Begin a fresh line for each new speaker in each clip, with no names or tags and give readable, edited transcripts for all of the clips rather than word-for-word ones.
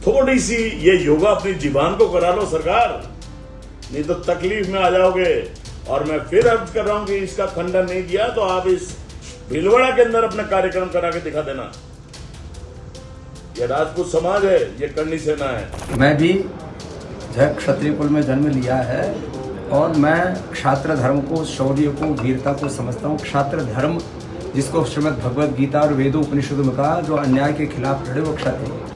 थोड़ी सी ये योगा अपनी जीवान को करा लो सरकार, नहीं तो तकलीफ में आ जाओगे। और मैं फिर अर्ज कर रहा हूं कि इसका खंडन नहीं किया तो आप इस भीलवाड़ा के अंदर अपना कार्यक्रम करा के दिखा देना। ये राजपूत समाज है, ये करनी सेना है।
मैं भी क्षत्रिय कुल में जन्म लिया है और मैं क्षात्र धर्म को, शौर्य को, वीरता को समझता हूँ। क्षात्र धर्म जिसको श्रीमद् भगवद गीता और वेदों उपनिषदों में कहा, जो अन्याय के खिलाफ लड़े वो क्षत्रिय।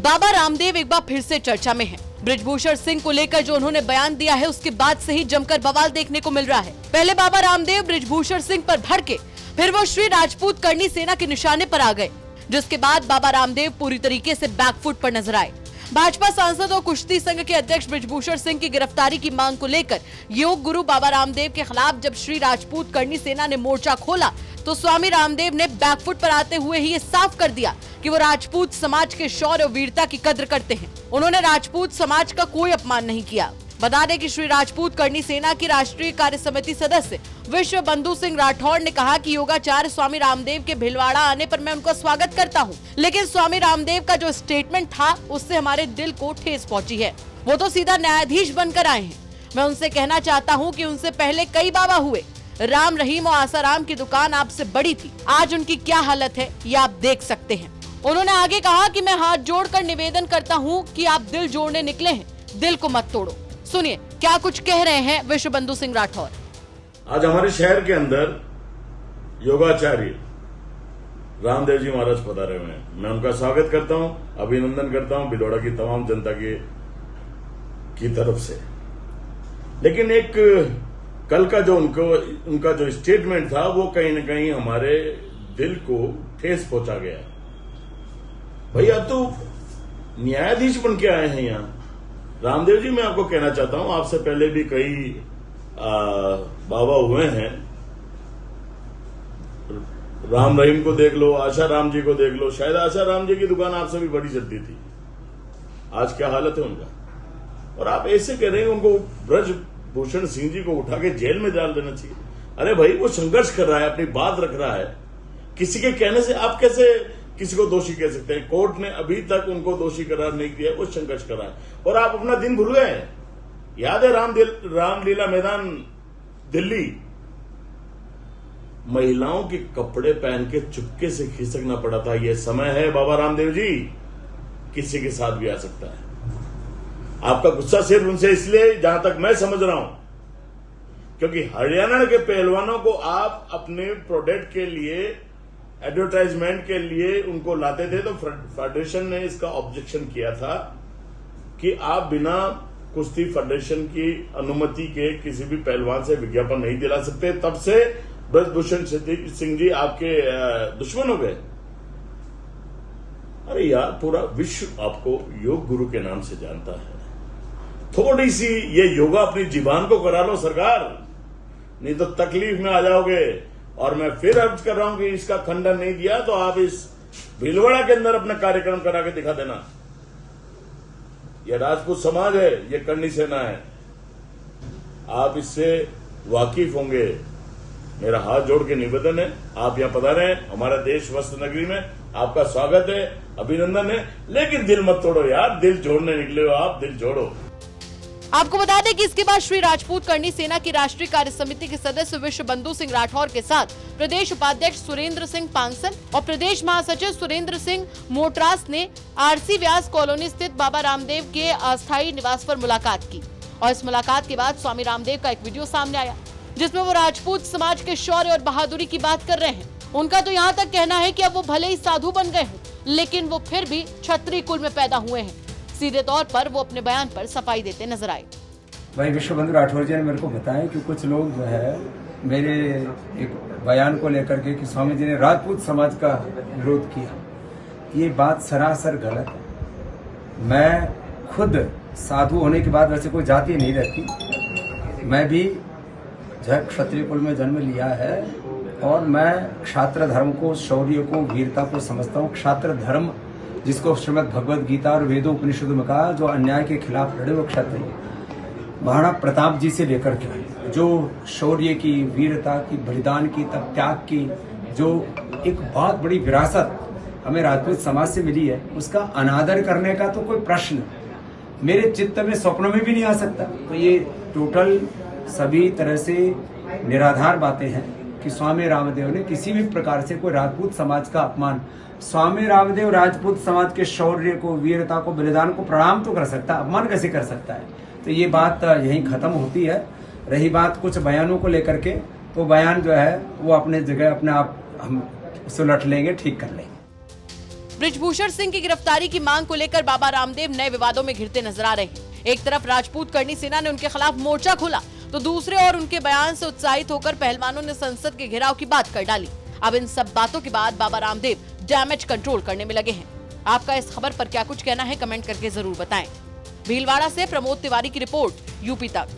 बाबा रामदेव एक बार फिर से चर्चा में हैं। बृजभूषण सिंह को लेकर जो उन्होंने बयान दिया है उसके बाद से ही जमकर बवाल देखने को मिल रहा है। पहले बाबा रामदेव बृजभूषण सिंह पर भड़के, फिर वो श्री राजपूत करनी सेना के निशाने पर आ गए, जिसके बाद बाबा रामदेव पूरी तरीके से बैकफुट पर नजर आए। भाजपा सांसद और कुश्ती संघ के अध्यक्ष बृजभूषण सिंह की गिरफ्तारी की मांग को लेकर योग गुरु बाबा रामदेव के खिलाफ जब श्री राजपूत करनी सेना ने मोर्चा खोला तो स्वामी रामदेव ने बैकफुट पर आते हुए ही ये साफ कर दिया कि वो राजपूत समाज के शौर्य और वीरता की कद्र करते हैं। उन्होंने राजपूत समाज का कोई अपमान नहीं किया। बता दें कि श्री राजपूत करनी सेना की राष्ट्रीय कार्य समिति सदस्य विश्व बंधु सिंह राठौड़ ने कहा कि योगाचार्य स्वामी रामदेव के भीलवाड़ा आने पर मैं उनका स्वागत करता हूं, लेकिन स्वामी रामदेव का जो स्टेटमेंट था उससे हमारे दिल को ठेस पहुंची है। वो तो सीधा न्यायाधीश बनकर आए हैं। मैं उनसे कहना चाहता हूं कि उनसे पहले कई बाबा हुए। राम रहीम और आसाराम की दुकान आपसे बड़ी थी, आज उनकी क्या हालत है ये आप देख सकते हैं। उन्होंने आगे कहा कि मैं हाथ जोड़कर निवेदन करता हूँ कि आप दिल जोड़ने निकले हैं, दिल को मत तोड़ो। सुनिए क्या कुछ कह रहे हैं विश्व बंधु सिंह राठौर।
आज हमारे शहर के अंदर योगाचार्य रामदेव जी महाराज पधारे हुए हैं। मैं उनका स्वागत करता हूं, अभिनंदन करता हूं भीलवाड़ा की तमाम जनता की तरफ से। लेकिन एक कल का जो उनका जो स्टेटमेंट था वो कहीं न कहीं हमारे दिल को ठेस पहुंचा गया। भैया तो न्यायाधीश बन के आए हैं यहाँ। रामदेव जी मैं आपको कहना चाहता हूं, आपसे पहले भी कई बाबा हुए हैं। राम रहीम को देख लो, आशा राम जी को देख लो, शायद आशा राम जी की दुकान आपसे भी बड़ी चलती थी। आज क्या हालत है उनका? और आप ऐसे कह रहे हैं उनको ब्रजभूषण सिंह जी को उठा के जेल में डाल देना चाहिए। अरे भाई वो संघर्ष कर रहा है, अपनी बात रख रहा है। किसी के कहने से आप कैसे किसी को दोषी कह सकते हैं? कोर्ट ने अभी तक उनको दोषी करार नहीं किया, वो संघर्ष कर रहा है। और आप अपना दिन भूल गए। याद है रामलीला मैदान दिल्ली, महिलाओं के कपड़े पहन के चुपके से खिसकना पड़ा था। ये समय है बाबा रामदेव जी, किसी के साथ भी आ सकता है। आपका गुस्सा सिर्फ उनसे इसलिए, जहां तक मैं समझ रहा हूं, क्योंकि हरियाणा के पहलवानों को आप अपने प्रोडक्ट के लिए, एडवर्टाइजमेंट के लिए उनको लाते थे, तो फेडरेशन ने इसका ऑब्जेक्शन किया था कि आप बिना कुश्ती फेडरेशन की अनुमति के किसी भी पहलवान से विज्ञापन नहीं दिला सकते। तब से ब्रजभूषण सिंह जी आपके दुश्मन हो गए। अरे यार, पूरा विश्व आपको योग गुरु के नाम से जानता है। थोड़ी सी ये योगा अपनी जीवान को करा लो सरकार, नहीं तो तकलीफ में आ जाओगे। और मैं फिर अर्ज कर रहा हूं कि इसका खंडन नहीं किया तो आप इस भीलवाड़ा के अंदर अपना कार्यक्रम करा के दिखा देना। यह राजपूत समाज है, यह करनी सेना है। आप इससे वाकिफ होंगे। मेरा हाथ जोड़ के निवेदन है, आप यहां पधारे हैं हमारा देश वस्त्र नगरी में, आपका स्वागत है, अभिनंदन है। लेकिन दिल मत तोड़ो यार, दिल जोड़ने निकले हो आप, दिल जोड़ो।
आपको बता दें कि इसके बाद श्री राजपूत करनी सेना की राष्ट्रीय कार्य समिति के सदस्य विश्व बंधु सिंह राठौर के साथ प्रदेश उपाध्यक्ष सुरेंद्र सिंह पांसल और प्रदेश महासचिव सुरेंद्र सिंह मोटरास ने आरसी व्यास कॉलोनी स्थित बाबा रामदेव के अस्थायी निवास पर मुलाकात की। और इस मुलाकात के बाद स्वामी रामदेव का एक वीडियो सामने आया जिसमें वो राजपूत समाज के शौर्य और बहादुरी की बात कर रहे हैं। उनका तो यहाँ तक कहना है कि अब वो भले ही साधु बन गए हों, लेकिन वो फिर भी क्षत्रिय कुल में पैदा हुए हैं। सीधे तौर पर वो अपने बयान पर सफाई देते नजर आए।
भाई विश्व बंधु राठौर जी ने मेरे को बताया कि कुछ लोग जो है मेरे एक बयान को लेकर के कि स्वामी जी ने राजपूत समाज का विरोध किया, ये बात सरासर गलत है। मैं खुद साधु होने के बाद वैसे कोई जाति नहीं रहती। मैं भी क्षत्रिय कुल में जन्म लिया है और मैं क्षात्र धर्म को, शौर्य को, वीरता को समझता हूँ। क्षात्र धर्म जिसको श्रीमद् भगवद गीता और वेदों उपनिषदों में कहा, जो अन्याय के खिलाफ लड़े वो क्षत्रिय। महाराणा प्रताप जी से लेकर के जो शौर्य की, वीरता की, बलिदान की, तप त्याग की जो एक बहुत बड़ी विरासत हमें राजपूत समाज से मिली है, उसका अनादर करने का तो कोई प्रश्न मेरे चित्त में स्वप्न में भी नहीं आ सकता। तो ये टोटल सभी तरह से निराधार बातें हैं कि स्वामी रामदेव ने किसी भी प्रकार से कोई राजपूत समाज का अपमान, स्वामी रामदेव राजपूत समाज के शौर्य को, वीरता को, बलिदान को प्रणाम तो कर सकता है, अपमान कैसे कर सकता है। तो ये बात यहीं खत्म होती है। रही बात कुछ बयानों को लेकर के, तो बयान जो है वो अपने जगह अपने आप हम सुलट लेंगे, ठीक कर लेंगे।
बृजभूषण सिंह की गिरफ्तारी की मांग को लेकर बाबा रामदेव नए विवादों में घिरते नजर आ रहे हैं। एक तरफ राजपूत करनी सेना ने उनके खिलाफ मोर्चा खोला, तो दूसरे ओर उनके बयान से उत्साहित होकर पहलवानों ने संसद के घेराव की बात कर डाली। अब इन सब बातों के बाद बाबा रामदेव डैमेज कंट्रोल करने में लगे हैं। आपका इस खबर पर क्या कुछ कहना है, कमेंट करके जरूर बताएं। भीलवाड़ा से प्रमोद तिवारी की रिपोर्ट, यूपी तक।